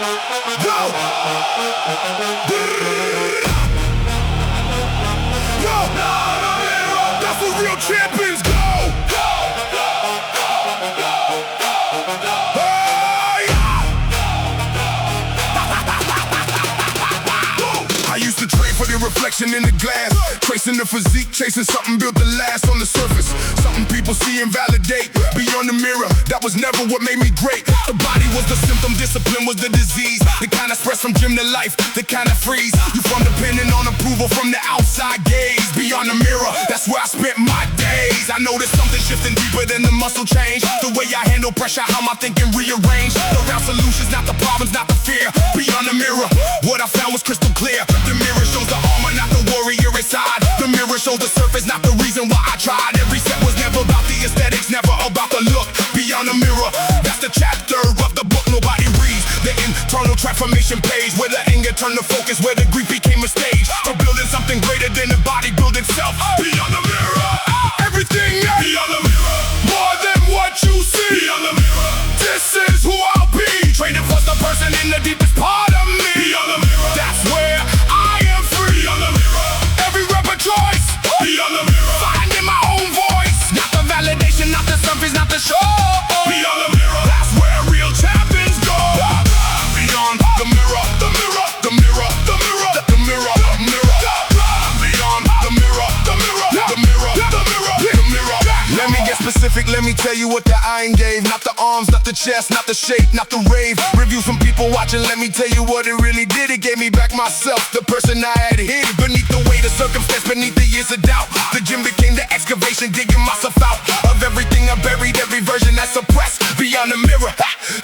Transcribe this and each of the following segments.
Yo! Yo! That's what real champions go! I used to trade for the reflection in the glass, tracing the physique, chasing something built to last on the surface. Something people see and validate beyond the mirror. That was never what made me great. The body was the symptom, discipline was the disease. The kind of spreads from gym to life, the kind of freeze you from depending on approval from the outside gaze. Beyond the mirror, that's where I spent my days. I noticed something shifting deeper than the muscle change. The way I handle pressure, how my thinking rearranged. Around solutions, not the problems, not the fear. Beyond the mirror, what I found was crystal clear. The mirror shows the armor, not the warrior inside. The mirror shows the surface, not the reason why I tried. Every step was never about the aesthetics, never about the look. Beyond the mirror, that's the chapter of the book nobody reads. The internal transformation page, where the anger turned to focus, where the grief became a stage for building something greater than the bodybuilding self. Beyond the mirror, everything else. Beyond the mirror, more than what you see. Beyond the mirror, this is who I'll be. Training for the person in the deepest part of me. Beyond the mirror, that's where I am free. Beyond the mirror, every rep a choice. Beyond the mirror, finding my own voice. Not the validation, not the surface, not the show. Beyond the mirror, that's where real champions go. Beyond the mirror, the mirror, the mirror, the mirror, the mirror, the mirror. Beyond the mirror, the mirror, the mirror, the mirror, the mirror. Let me get specific, let me tell you what the iron gave. Not the arms, not the chest, not the shape, not the rave. Reviews from people watching, let me tell you what it really did. It gave me back myself, the person I had hid. Beneath the weight of circumstance, beneath the years of doubt, the gym became the excavation, digging myself out of everything I buried, every version I suppressed. Beyond the mirror,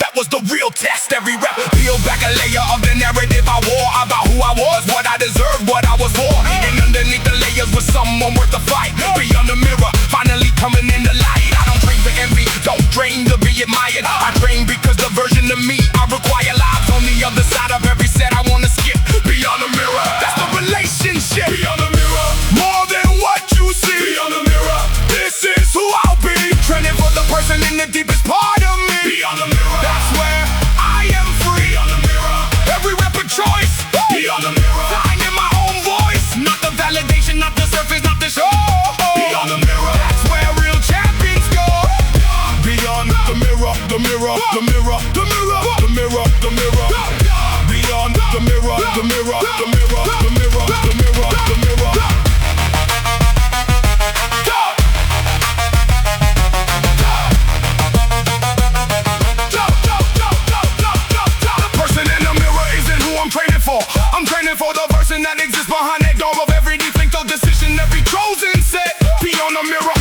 that was the real test. Every rep peeled back a layer of the narrative I wore about who I was, what I deserved, what I was for. And underneath the layers was someone worth the fight. Beyond the mirror, finally coming in the light. I don't train for envy, don't train to be admired. I train because the version of me I require lives on the other side of every set I wanna skip. Beyond the mirror, that's the relationship. Beyond the mirror, more than what you see. Beyond the mirror, this is who I'll be. Training for the person in the deepest part of me. Beyond the mirror, that's where I am free. Beyond the mirror, every rep a choice. Beyond the mirror, finding my own voice. Not the validation, not the surface, not the show. Beyond the mirror, that's where real champions go. Beyond the mirror, the mirror, the mirror, the mirror, the mirror, the mirror. Beyond the mirror, the mirror, the mirror, the mirror, the mirror, the mirror. I'm training for the person that exists behind that door of every defect of decision, every chosen set. Beyond the mirror,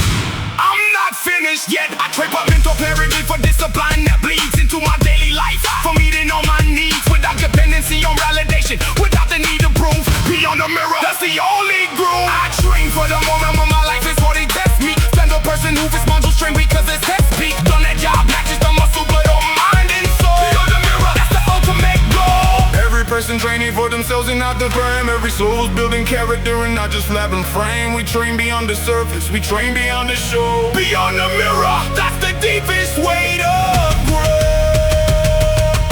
I'm not finished yet. I trade for mental clarity for discipline that bleeds into my daily life. From eating on my needs without dependency on validation, without the need to prove. Beyond the mirror, that's the only groove. I train for the moment when my life is what they test me. Stand a person who fits muscles train because it's test peak. Done that job, matches the muscle, but on mind and soul. Beyond the mirror, that's the ultimate goal. Every person training for themselves and not the frame. Every soul's building character and not just flab and frame. We train beyond the surface, we train beyond the show. Beyond the mirror, that's the deepest way to grow.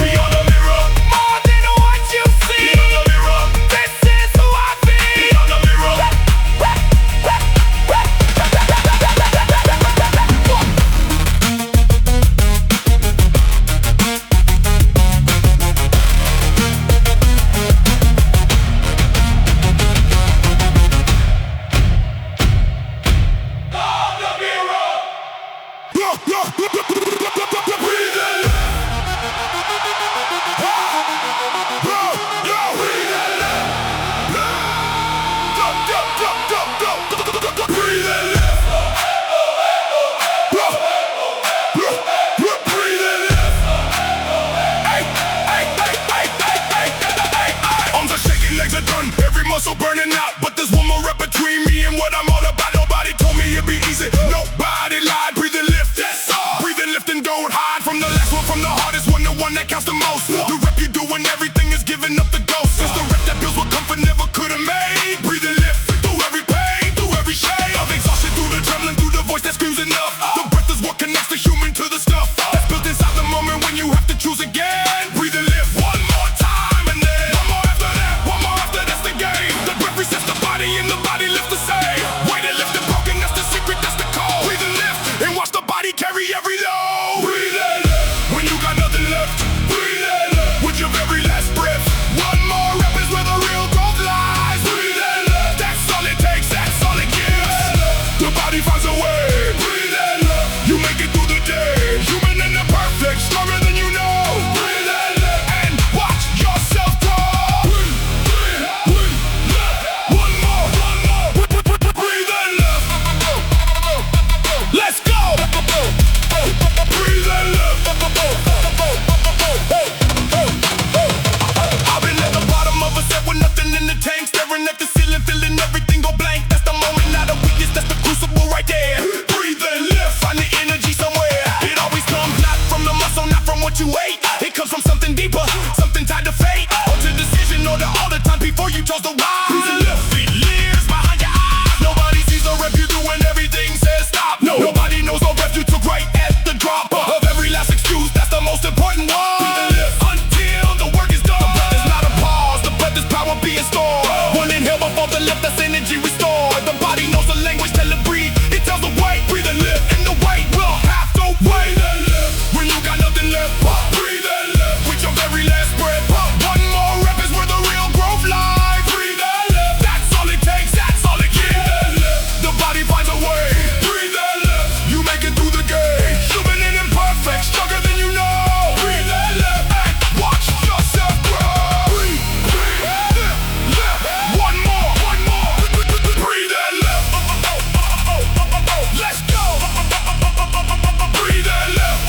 Beyond the mirror, more than what you see. Beyond the mirror, this is who I be. Beyond the mirror, muscle burning out, but there's one more rep between me and what I'm all about. Nobody told me it'd be easy. Nobody lied. Breathe and lift. That's all. Breathe and lift and don't hide from the last one, from the hardest one, the one that counts the most. The rep you do when everything is giving up the ghost. It's the rep that builds what comfort never could have made. Breathe and lift through every pain, through every shade of exhaustion, through the trembling, through the voice that screams enough. The breath is what connects the human to the stuff that's built inside the moment when you have to choose again. Breathe and lift one more. weight comes from something deeper, something tied to fate, or to decision, or to all the time before you chose the rise. Breathe and lift. Feet lives behind your eyes. Nobody sees the rep you do when everything says stop. No. Nobody knows the rep you took right at the drop of every last excuse. That's the most important one. Breathe and lift until the work is done. The breath is not a pause. The breath is power being stored. One inhale before the lift, that's energy restored. The body knows the language, tell it breathe. It tells the weight, breathe and lift, and the weight will have to wait. When you got nothing left, breathe and lift with your very last breath. One more rep is where the real growth lies. Breathe and lift. That's all it takes. That's all it gives. The body finds a way. Breathe and lift. You make it through the game. Human and imperfect, stronger than you know. Breathe and lift. And watch yourself grow. Breathe, lift. One more. Breathe and lift. Let's go. Breathe and lift.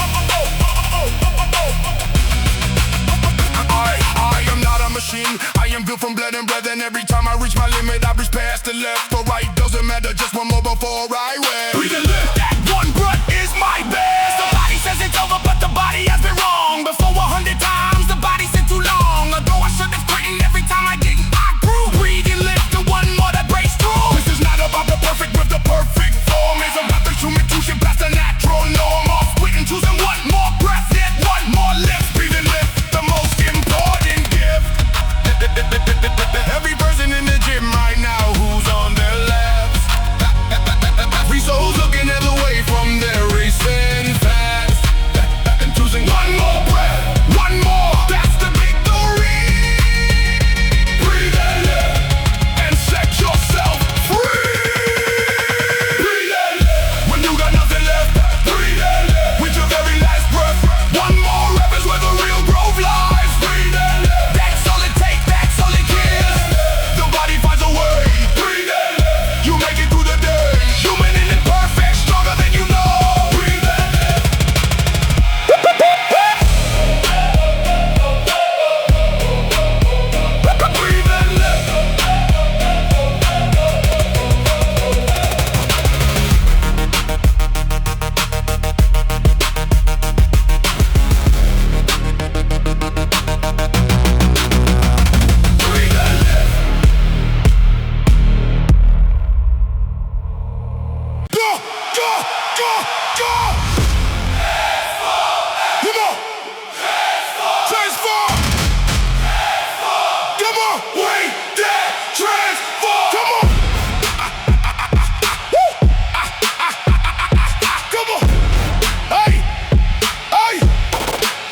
I am not a machine. I am built from blood and breath, and every time I reach my limit, I reach past the left or right. Doesn't matter, just one more before I win. Breathe and lift. That one breath is my best. The body says it's over, but the body has been wrong. Before 100 times, the body said too long ago. I should have quit, and every time I didn't, I grew. Breathe and lift the one more that breaks through. This is not about the perfect with the perfect form. It's about the human tuition past the natural norm. Off quitting, choosing one more breath, yet one more lift. Breathe and lift, the most important gift. Every person in the gym right now who's on their left. Every soul's looking at the way from their racing fast. And choosing one more breath, one more, that's the victory. Breathe and lift, and set yourself free. Breathe and lift, when you got nothing left. Breathe and lift, with your very last breath. One more rep is where the real growth lies. Breathe and lift, that's all it takes, that's all it gives. The body finds a way. Breathe and lift, you make it through the day. Human and imperfect, stronger than you know. Breathe and lift. Breathe and lift. Breathe and lift. Go, go, go, go. Come on. Transform. Come on. Wait, that transform. Come on. Woo. Come on. Hey, hey,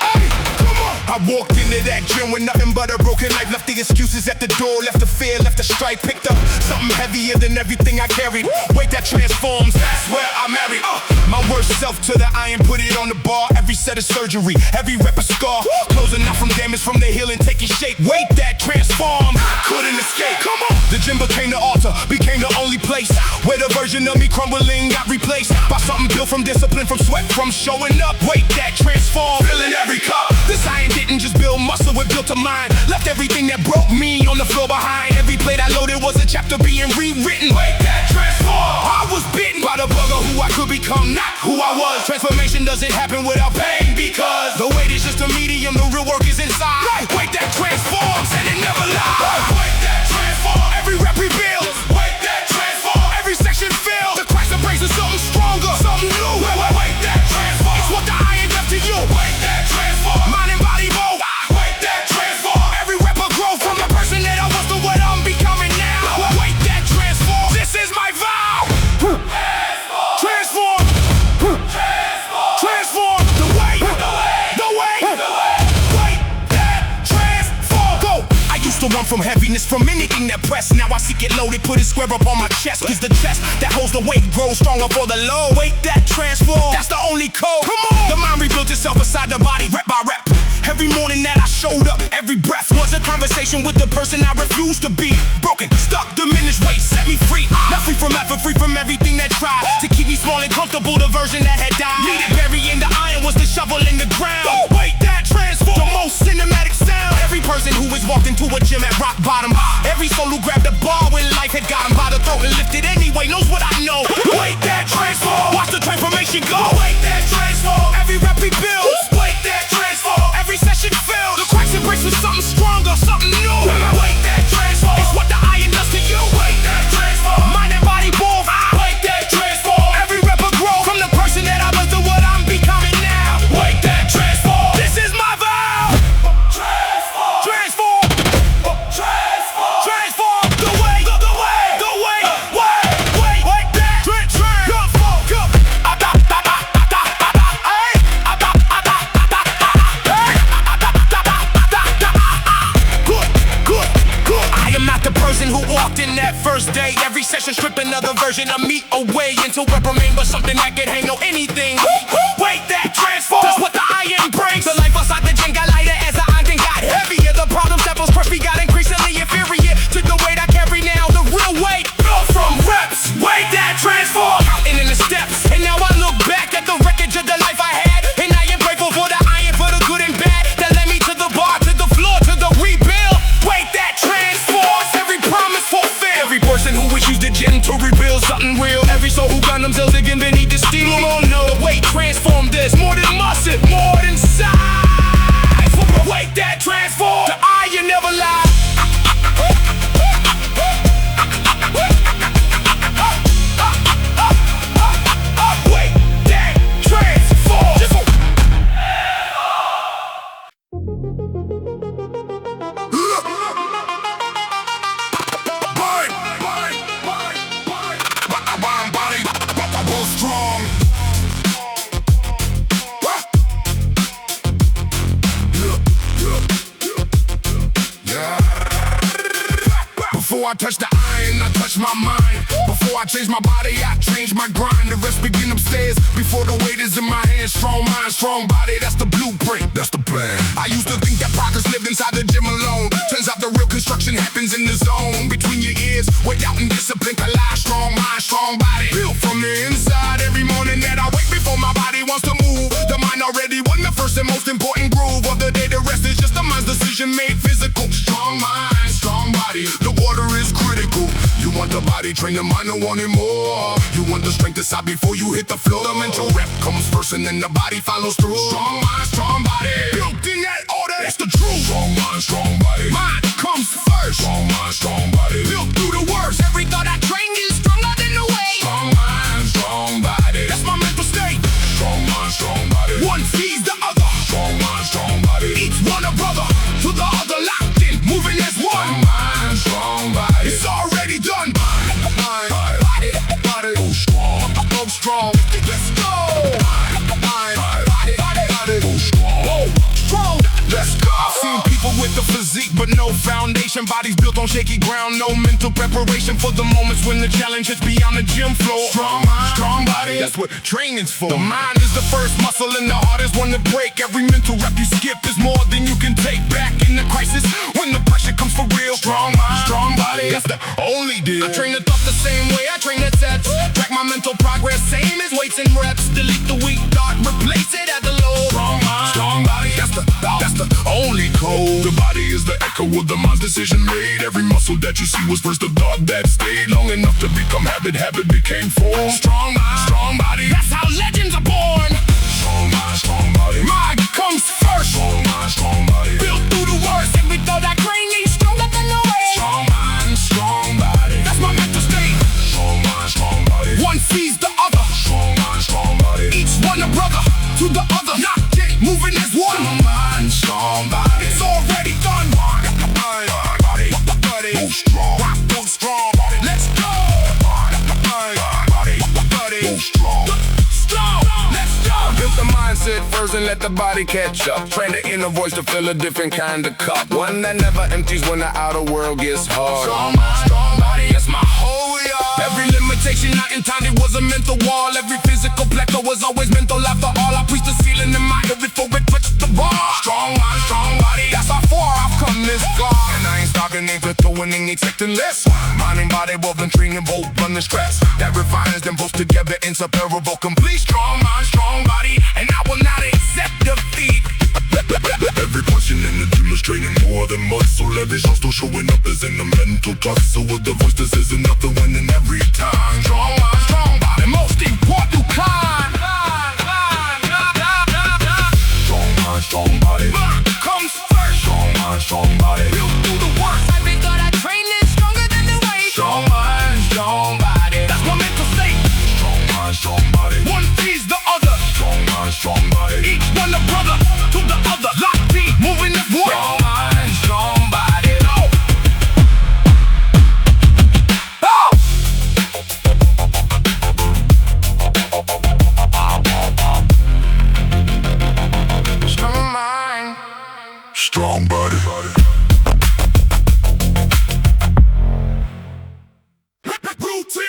hey. Come on. I walked into that gym with nothing but a broken life. Left the excuses at the door, left the fear, left the strife. Picked up something heavier than everything I carried. Weight that transforms, that's where I married. My worst self to the iron, put it on the bar. Every set of surgery, every rep a scar. Closing out from damage from the healing, taking shape. Weight that transforms, couldn't escape. Come on. The gym became the altar, became the only place where the version of me crumbling got replaced by something built from discipline, from sweat, from showing up. Weight that transforms, filling every cup. This iron didn't just build muscle, it built a mind. Left everything that broke me on the floor behind. Every plate I loaded was a chapter being rewritten. Weight that transformed. I was bitten by the bug of who I could become, not who I was. Transformation doesn't happen without pain, because the weight is just a medium, the real work is inside. Weight that transforms, and it never lies. Weight that transforms. Every rep rebuilds. Weight that transforms. Every section fills. The cracks embraces something stronger, something new. Weight that transforms. It's what the iron does to you. Weight that transforms. Mind and body both. Weight that transforms. Every rep a growth from the person that I was to what I'm becoming now. Weight that transforms. This is my vow. Transform. Transform. The weight. The weight. Weight that transform. Go. I used to run from heaviness, from anything that pressed. Now I seek it loaded, put it square up on my chest. Cause the chest that holds the weight grows stronger for the load. Weight that transform, that's the only code. Come on. The mind rebuilt itself inside the body, rep by rep. Every morning that I showed up, every breath was a conversation with the person I refused to be. Broken, stuck, diminished weight, set me free. Not free from effort, free from everything that tried to keep me small and comfortable, the version that had died. Needed burying the iron was the shovel in the ground. Weight that transform, the most cinematic sound. Every person who has walked into a gym at rock bottom, every soul who grabbed a bar when life had gotten by the throat and lifted anyway knows what I know. Weight that transform, watch the transformation go. Weight that transform, every rep rebuilds. Weight that transform, every session progression, strip another version of me away into what remain but something that can handle anything. Wait, that transform, that's what the iron brings. The life outside the gym got lighter as the iron got heavier. The problems that was perfect got increasingly inferior to the weight I carry now. The real weight built from reps. Wait, that transform, counting in the steps. And now I look back at the wreckage of the life I had, and I am grateful for the iron, for the good and bad that led me to the bar, to the floor, to the rebuild. Wait, that transforms, every promise fulfilled. Every person who has used the gym to rebuild something real. Every soul who got themselves again beneath the steel. Oh no, the weight transformed this, more than muscle, more than size. Wait, that transform, the iron never lies. Before I touch the iron, I touch my mind. Before I change my body, I change my grind. The rest begin upstairs, before the weight is in my hands. Strong mind, strong body, that's the blueprint, that's the plan. I used to think that progress lived inside the gym alone. Turns out the real construction happens in the zone. Between your ears, weight out and discipline collide. Strong mind, strong body, built from the inside. Every morning that I wake before my body wants to move, the mind already won the first and most important groove of the day. The rest is just the mind's decision made physical. Strong mind, strong body, the order is critical. You want the body, train the mind, don't want it more. You want the strength inside before you hit the floor. The mental rep comes first and then the body follows through. Strong mind, strong body, built in that order, that's the truth. Strong mind, strong body, mind comes first. Strong mind, strong body, built through the worst. Every thought I train is stronger than the weight. Strong mind, strong body, that's my mental state. Strong mind, strong body, one feeds the other. Strong mind, strong body, each one a brother to the other, locked in, moving as one. Strong mind, strong body, it's already done. Mind, body, body, go strong, go strong. Let's go. Mind, body, body, go strong. Whoa, strong. Let's go. I've seen people with the physique but no foundation, bodies built on shaky ground, no mental preparation for the moments when the challenge hits beyond the gym floor. Strong mind, strong body, that's what training's for. The mind is the first muscle and the hardest one to break. Every mental rep you skip is more than you can take. Back in the crisis, when the pressure comes for real. Strong mind, strong body, that's the only deal. I train the thought the same way I train the sets. Track my mental progress, same as weights and reps. Delete the weak thought, replace it at the low. Strong mind, strong body, that's the only code. The body is the echo of the mind's decision made. Every muscle that you see was first a thought that stayed long enough to become habit, habit became form. Strong mind, strong body, that's how legends are born. Strong mind, strong body, mind comes first. Strong mind, strong body, built through the worst. Every thought I train is stronger than the weight. Strong mind, strong body, that's my mental state. Strong mind, strong body, one feeds the other. Strong mind, strong body, each one a brother to the other, not yet moving as one. Strong mind, strong body, it's already done. Mind, body, body, go strong, go strong. Let's go. Mind, body, go strong, strong. Let's go. Built the mindset first and let the body catch up. Train the inner voice to fill a different kind of cup, one that never empties when the outer world gets hard. Strong mind, strong body, that's my whole yard. Every limitation I encountered was a mental wall. Every physical plateau was always mental. After all, I preach the ceiling in my ear before it touched the bar. Strong mind, strong body, that's how far I've come this far. And I ain't stopping, ain't plateauing, ain't expecting less. Mind and body both been training, both run the stress that refines them both together, inseparable, complete. Strong mind, strong body, and I will not accept defeat. Every portion in the gym is training more than muscle. Every shot still showing up as in the mental tussle. With the voice, this isn't nothing winning every time. Strong mind, strong body, most important kind. Strong mind, strong body, mind comes first. Strong mind, strong body, built through the worst. Every thought I train is stronger than the weight. Strong mind, strong body, that's my mental state. Strong mind, strong body, one feeds the other. Strong mind, strong body, each one a brother to the other, locked in, moving as one. Strong mind, strong body. Oh. Oh. Strong mind, strong body. Routine.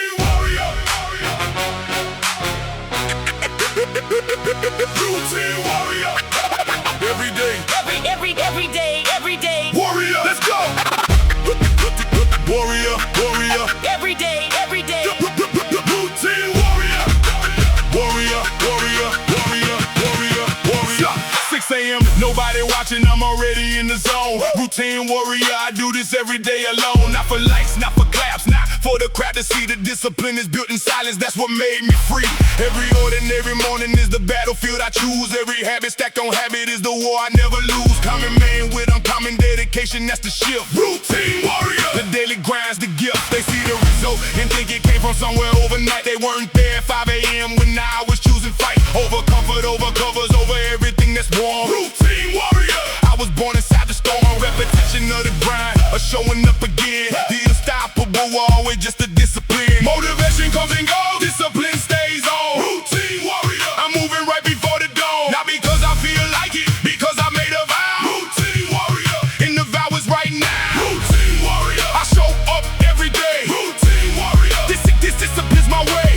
watching, I'm already in the zone. Routine warrior, I do this every day alone. Not for likes, not for claps, not for the crowd to see. The discipline is built in silence, that's what made me free. Every ordinary morning is the battlefield I choose. Every habit stacked on habit is the war I never lose. Common man with uncommon dedication, that's the shift. Routine warrior, the daily grind's the gift. They see the result and think it came from somewhere overnight. They weren't there at 5 a.m. when I was choosing fight. Over comfort, over covers, over everything that's warm. Routine warrior, I was born inside the storm. Repetition of the grind, or showing up again. The unstoppable, always just a discipline. Motivation comes and goes, discipline stays on. Routine warrior, I'm moving right before the dawn. Not because I feel like it, because I made a vow. Routine warrior, and the vow is right now. Routine warrior, I show up every day. Routine warrior, this discipline's my way.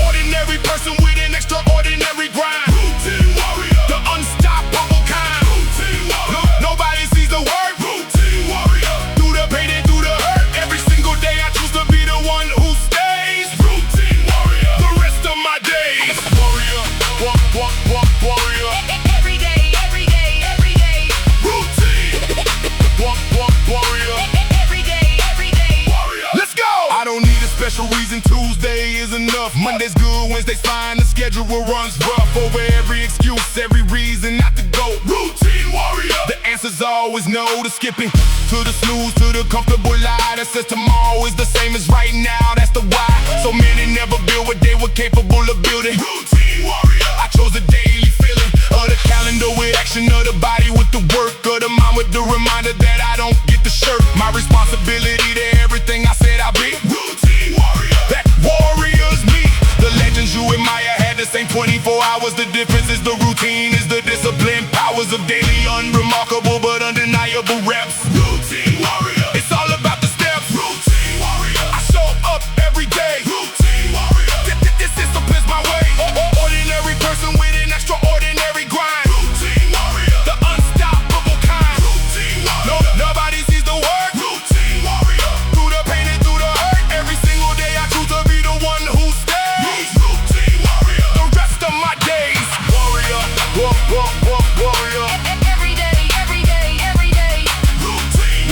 Ordinary person with an extraordinary grind. Routine warrior, the unstoppable kind. Routine warrior, nobody sees the work. Routine warrior, through the pain and through the hurt. Every single day I choose to be the one who stays. Routine warrior, the rest of my days. Warrior, warrior. Every day, every day, every day. Routine, warrior. Every day, Warrior. Let's go! I don't need a special reason, Tuesday is enough. Monday's good, Wednesday's fine, the schedule runs rough. Over every excuse, every reason not to go. Routine warrior, the answer's always no. To skipping, to the snooze, to the comfortable lie that says tomorrow is the same as right now, that's the why. So many never build what they were capable of building. Routine warrior, I chose a daily feeling of the calendar with action of the body with the work of the mind with the reminder that I don't get the shirt. My responsibility to everything I said I'll be. Routine warrior, that warrior's me. The legends you admire had the same 24 hours. The difference is the routine, is the discipline. Powers of daily, unremarkable but undeniable reps. Routine warrior, it's all about the steps. Routine warrior, I show up every day. Routine warrior, this discipline's my way. Ordinary person with an extraordinary grind. Routine warrior, the unstoppable kind. Routine warrior, nobody sees the work. Routine warrior, through the pain and through the hurt. Every single day I choose to be the one who stays. Routine warrior, the rest of my days. Warrior, warrior. every day, every day, every day. Routine,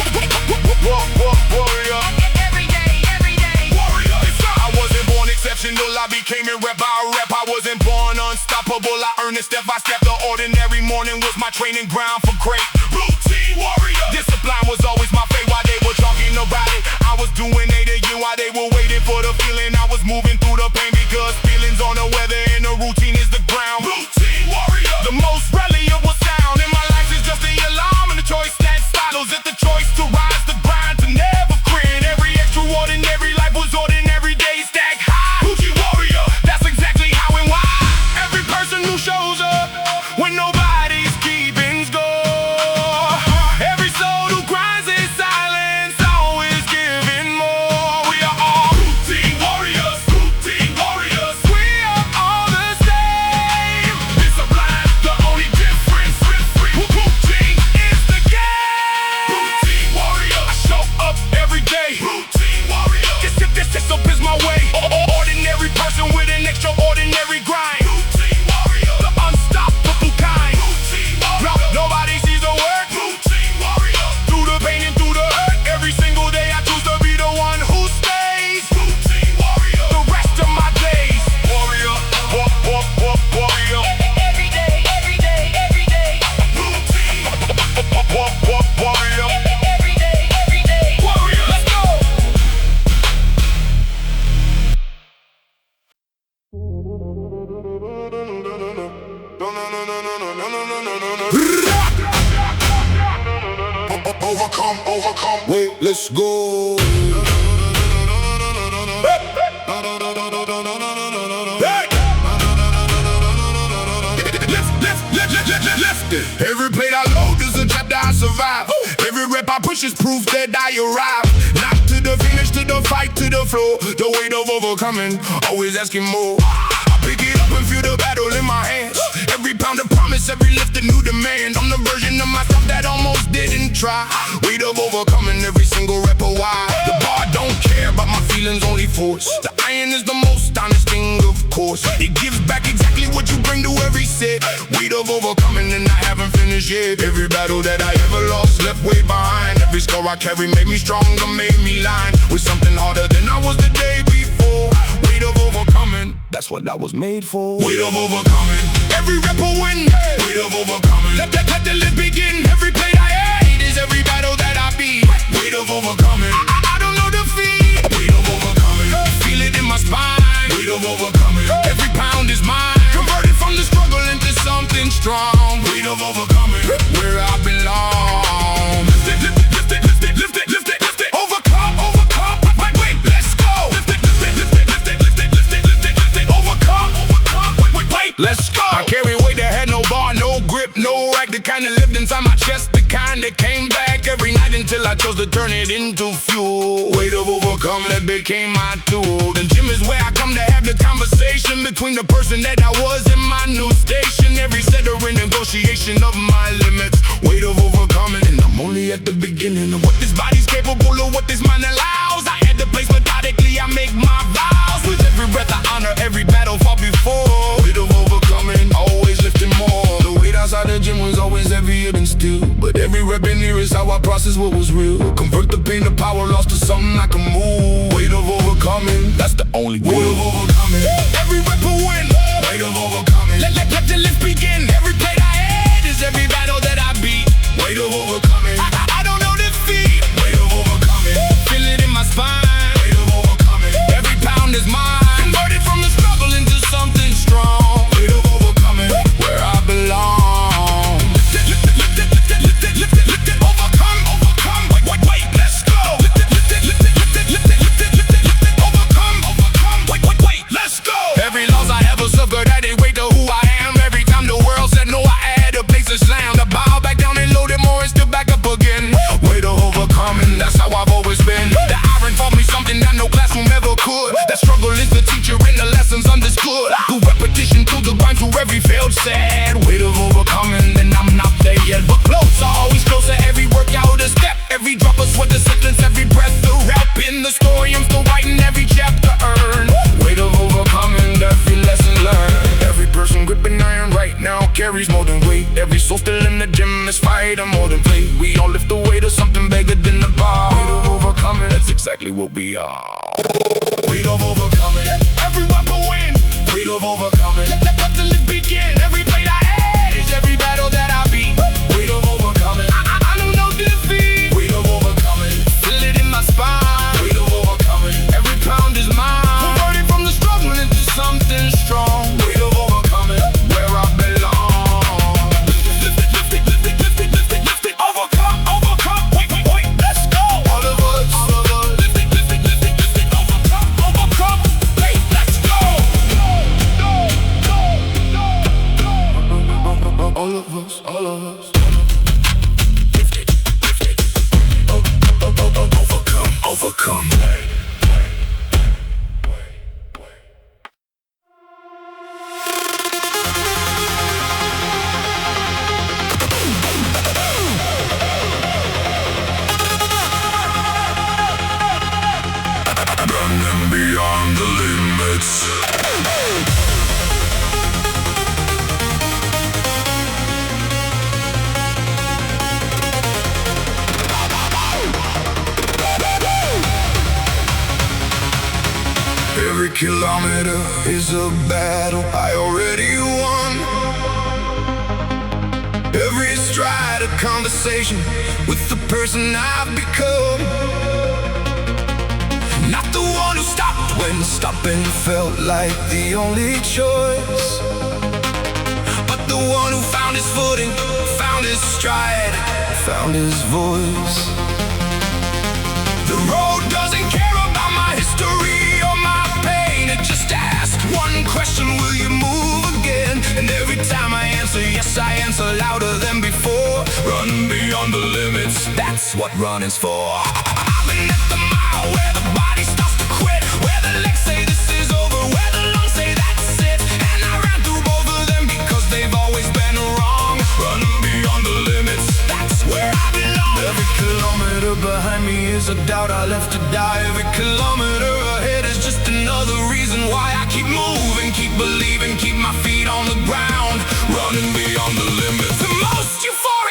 warrior. Every day. Warrior. I wasn't born exceptional, I became a rep by rep. I wasn't born unstoppable, I earned it step by step. The ordinary morning was my training ground for great. Routine warrior, discipline was always my fate. While they were talking about it, I was doing it again. While they were waiting for the feeling, I was moving through the pain. Because feelings on the weather and the routine is the ground. Routine warrior, the most reliable sound in my life is just the alarm and the choice that follows it. The choice to rise, the grind to never quit. Every extraordinary life was ordinary days stack high. Routine warrior, that's exactly how and why. Every person who shows up when nobody's keeping score. Every soul who cries in silence, always giving more. We are all routine warriors, routine warriors. We are all the same. Discipline, the only difference. Routine is the game. Routine warrior, I show up every day. Routine warrior, this is my way. Ordinary person with an extraordinary grind. Routine warrior, the unstoppable kind. Routine warrior, nobody sees the work. Routine warrior, through the pain and through the hurt. Every single day I choose to be the one who stays. Routine warrior, the rest of my days. Warrior, warrior. Every day, every day, every day. Routine, warrior. Every day, Warrior, let's go. Overcome. Wait, let's go. Every plate I load is a chapter I survive. Every rep I push is proof that I arrive. Not to the finish, to the fight, to the flow. The weight of overcoming, always asking more. I pick it up and feel the battle in my hands. Every pound of promise, every lift a new demand. I'm the version of myself that almost didn't try. Weight of overcoming, every single rep a why. The bar don't care about my feelings, only force. The iron is the most honest thing, of course. It gives back exactly what you bring to every set. Weight of overcoming and I haven't finished finish it. Every battle that I ever lost left way behind. Every scar I carry made me stronger, made me line with something harder than I was the day before. Weight of overcoming, that's what I was made for. Weight of overcoming, every rep a win. Weight of overcoming, let the list begin. Every plate I ate is every battle that I beat. Weight of overcoming, I don't know defeat. Weight of overcoming, feel it in my spine. Weight of overcoming, every pound is mine. Converted from the struggle into something strong. Weight of overcoming, where I belong. Lift it, lift it, lift it, lift it, lift it, lift it, lift it. Overcome, overcome, wait, let's go. Lift it, lift it, lift it, lift it, lift it, lift it, lift it, lift it. Overcome, overcome, wait, let's go. I carry weight that had no bar, no grip, no rack. The kind that lived inside my chest, the kind that came back every night until I chose to turn it into fuel. Weight of overcome, that became my tool. The gym is where I come to have the conversation between the person that I was and my new station. Every set of renegotiation of my limits. Weight of overcoming, and I'm only at the beginning of what this body's capable of, what this mind allows. I add the place methodically, I make my vows. With every breath I honor every battle fought before. Weight of overcoming, always lifting more. The weight outside the gym was always heavier than steel, but every rep in here is how I process what was real. Convert the pain to power lost to something I can move. Weight of overcoming, that's the only way. Weight of overcoming, every rep a win. Weight of overcoming, let the list begin. Every plate I had is every battle that I beat. Weight of overcoming, I don't know defeat. Weight of overcoming, feel it in my spine. Weight of overcoming, every pound is mine. Converted from the struggle into something strong. Weight of overcoming, where I belong. Lift it, lift it, lift it, lift it, lift it, lift it. Overcome, overcome, wait, let's go. Lift it, lift it, lift it, lift it, lift it, lift it, lift it, lift it. Overcome, overcome, wait, let's go. Every loss I ever suffered added weight to who I am. Every time the world said no, I had a place to slam. To bow back down and load it more and still back up again. Weight of overcoming, that's how I've always been. The iron taught me something that no classroom ever could. That struggle is the teacher and the lessons understood. Through repetition, through the grind, through every failed sad. Weight of overcoming, and I'm not there yet, but closer, always closer. Every workout a step, every drop of sweat, the sentence, every breath, the rap in the story. I'm still writing every chapter earned. Weight of overcoming, every lesson learned. Every person gripping iron right now carries more than weight. Every soul still in the gym is fighting more than play. We all lift the weight of something bigger than the bar. Weight of overcoming, that's exactly what we are. Weight of overcoming, every weapon win. Weight of overcoming, let the list begin. Every plate I had is every battle that I beat. Weight of overcoming, I don't know defeat. Weight of overcoming, feel it in my spine. Weight of overcoming, every pound is mine. Converted from the struggle into something strong. Weight of overcoming, where I belong. Lift it, lift it, lift it, lift it, lift it, lift it. Overcome, overcome, wait, let's go. All of us, lift it, lift it, lift it, lift it. Overcome, overcome, wait, let's go. All of us, all of us. Lift it, lift it. Overcome, overcome. Running beyond the limits. Every kilometer is a battle I already won. Every stride a conversation with the person I've become. Not the one who stopped when stopping felt like the only choice, but the one who found his footing, found his stride, found his voice. The road doesn't care about my history or my pain. It just asks one question: will you move again? And every time I answer yes, I answer louder than before. Run beyond the limits, that's what running's for. I've been at the mile where the body starts to quit, where the legs say this is over, where the lungs say that's it. And I ran through both of them because they've always been wrong. Running beyond the limits, that's where I belong. Every kilometer behind me is a doubt I left to die. Every kilometer ahead is just another reason why I keep moving, keep believing, keep my feet on the ground. Running beyond the limits. The most you fall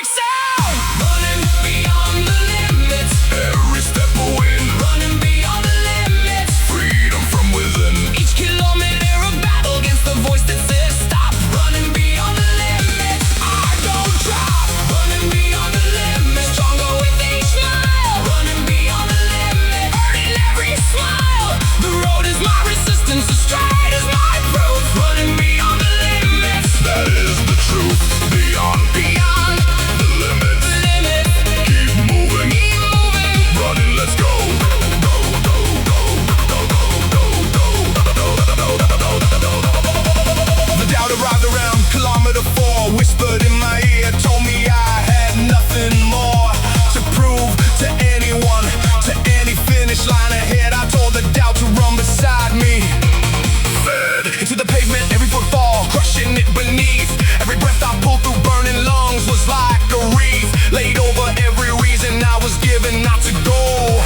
reason I was given not to go.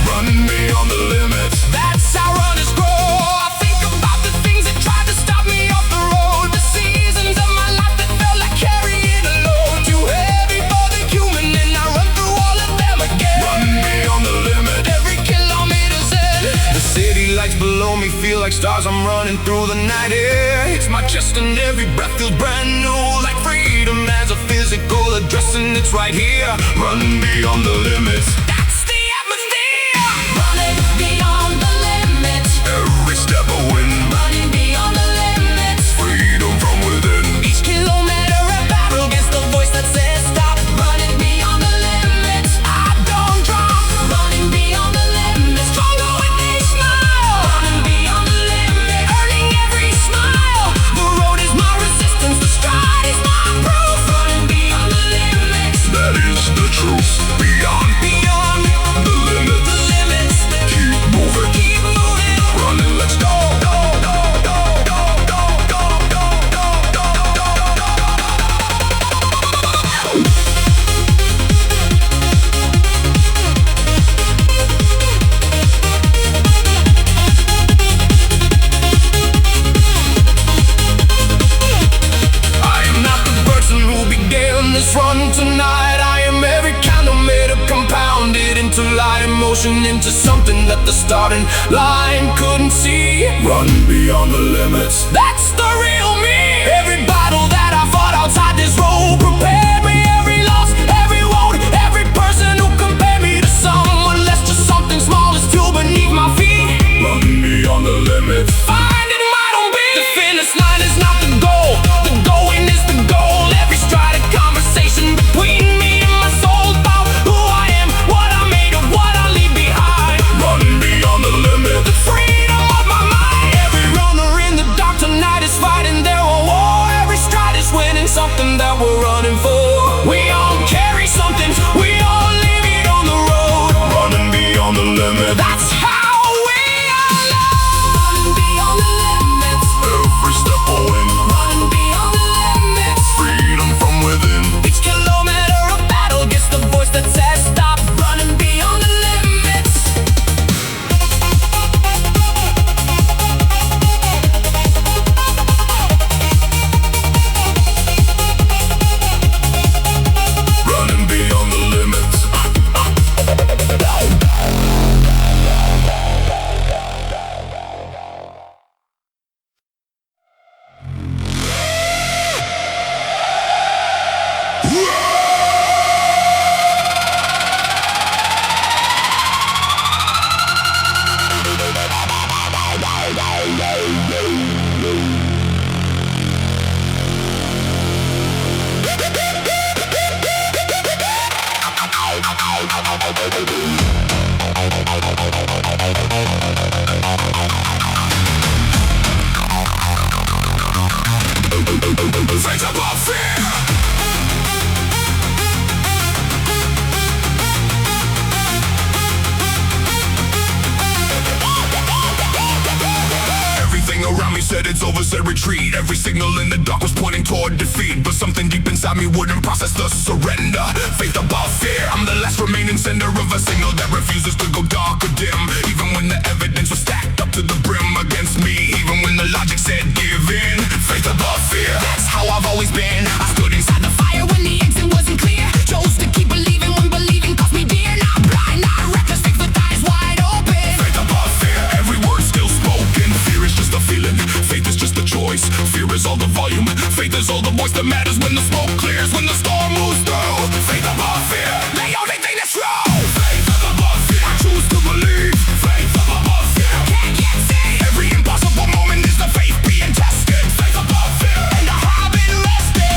Running beyond the limits, that's how runners grow. I think about the things that tried to stop me off the road, the seasons of my life that felt like carrying a load too heavy for the human, and I run through all of them again. Running beyond the limit, every kilometer's end. The city lights below me feel like stars. I'm running through the night air. It's my chest and every breath feels brand new, like freedom has a physical address, and it's right here. Running beyond the limits, that's the atmosphere. Running beyond the limits. Every step a win. Running beyond the limits. Freedom from within. Each kilometer a battle against the voice that says stop. Running beyond the limits. I don't drop. Running beyond the limits. Stronger with each smile. Running beyond the limits. Earning every smile. The road is my resistance. The stride is my proof. Running beyond the limits. That is the truth. Beyond the limit. The limits. Keep moving. Keep moving. Running, let's go. I am not the person who began this run tonight. I am every kind of made up, compounded into light emotion, into something that the starting line couldn't see. Run beyond the limits, that's the real me. Every battle that I fought outside this road prepared me. Every loss, every wound, every person who compared me to someone less, just something small is still beneath my feet. Run beyond the limits, finding my own beat. The finish line is not the goal, the going is the goal. Every stride a conversation between me and my soul about who I am, what I'm made of, what I leave behind. Running beyond the limit, the freedom of my mind. Every runner in the dark tonight is fighting their own war. Every stride is winning something that we're running for. We all carry something, we all live it on the road. Running beyond the limit, that's how we are loved. Running beyond the limits. Every step a win. Running beyond the limits. Freedom from within. Each kilometer a battle against the voice that says stop. Running beyond the limits. Running beyond the limits. Face above fear. Everything around me said it's over, said retreat. Every signal in the dark was pointing toward defeat, but something deep inside me wouldn't process the surrender. Faith above fear, I'm the last remaining sender of a signal that refuses to go dark or dim. Even when the evidence was stacked up to the brim against me, even when the logic said give in. Faith above fear, that's how I've always been. I stood inside the fire when the exit wasn't clear. Chose to keep believing when believing cost me dear. Not blind, not reckless, fix the eyes wide open. Faith above fear, every word still spoken. Fear is just a feeling, faith is just a choice. Fear is all the volume, faith is all the voice that matters when the smoke clears, when the storm moves through. Faith above fear, the only thing that's true. Faith above fear, I choose to believe. Faith above fear, can't get seen. Every impossible moment is the faith being tested. Faith above fear, and I have been rested.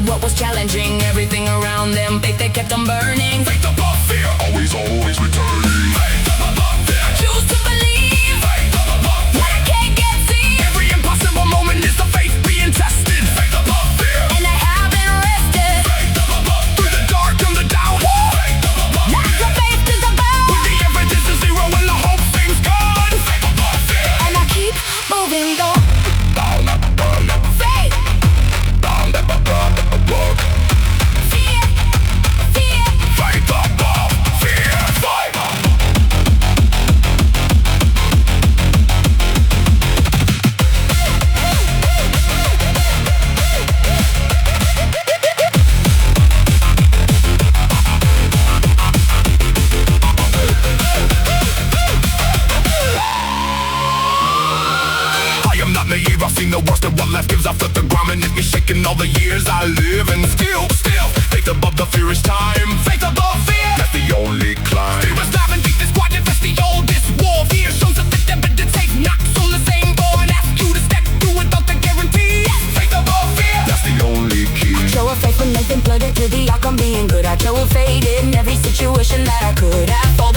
what was challenging everything around them. Faith that kept them burning. Faith above fear, always returning. Faith above fear, Choose to believe. faith above fear. When I can't get seen, Every impossible moment is the faith being tested. Faith above fear, and I haven't rested. faith above through the dark and the doubt. Faith above Now the faith is when above, the evidence is zero and the hope seems gone. Faith above fear, and I keep moving on. down, Faith, down, above. fear, fear. Faith above fear, faith. I am not naive, I've seen the worst of what life gives. I flip the ground and it me shaking all the years I live. And still, faith above the fear is time. Faith above fear, that's the only climb. Fear is live and beat this squad, that's the oldest war. Fear shows up the evidence, take knocks on the same door and ask you to step through without the guarantee. Faith above fear, that's the only key. Show a faith when they've been flooded to the outcome being good. I show a fate in every situation that I could have fallen.